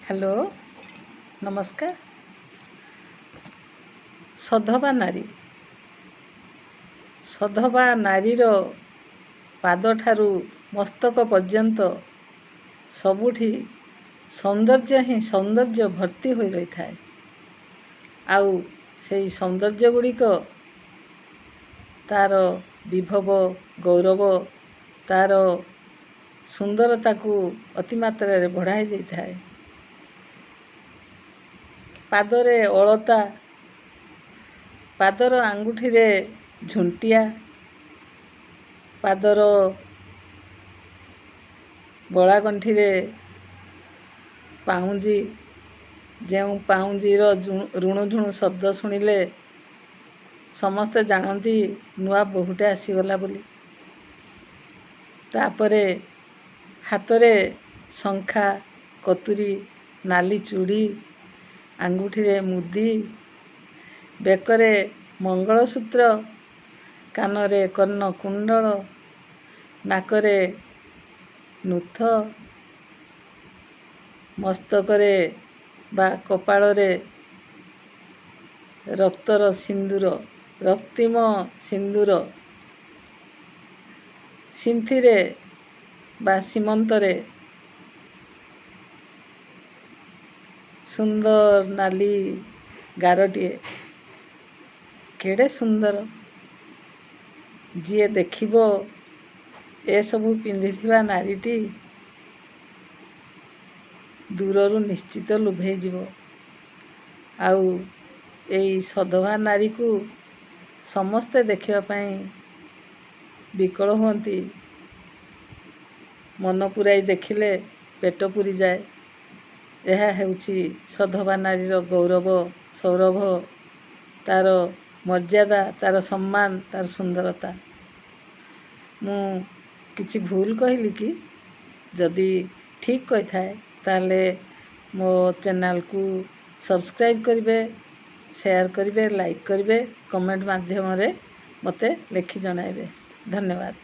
Hello नमस्कार। सधवा नारी सधवा नारीर पाद ठारू मस्तक पर्यंत सबुठी सौंदर्य ही सौंदर्य भर्ती हो रही थाए। आउ से सौंदर्य गुड़िक तार विभव गौरव तार सुंदरता को अतिमात्रा रे बढ़ाई दे थाए। पादरे अलता पादर आंगुठी रे झुंटिया पादर बड़ागंठी रे पाउंजी जो पाउंजीर ऋणुझुणु शब्द शुणिले समस्ते जानती नुआ बहुटे आसीगला बोली। तापरे हातरे शंखा कतुरी नाली चूड़ी आंगुठी रे मुदी बेकरे मंगलसूत्र कानरे कर्ण कुंडल नाकरे नूथ मस्तकरे बा कपाଳରେ रक्तर सिंदूर रक्तिम सिंदूर सिंथिरे बा सीमंतरे सुंदर नाली गारटीए केड़े सुंदर जी देखिबो ए सबू पिंधिथिबा नारीटी दूररू निश्चित लुभे जीवो। आउ एई सधवा नारी को समस्ते देखिबा पई विकल होती। मन पुराई देखिले पेट पुरी जाए। यह हेउछि सधवा नारीर गौरव सौरभ तार मर्यादा तार सम्मान तार सुंदरता। मु किछि भूल कहली कि जदि ठीक कही थाए ताले मो चैनल को सब्सक्राइब करिवे शेयर करिवे लाइक करिवे कमेंट माध्यम रे मते लिखि जणाइबे। धन्यवाद।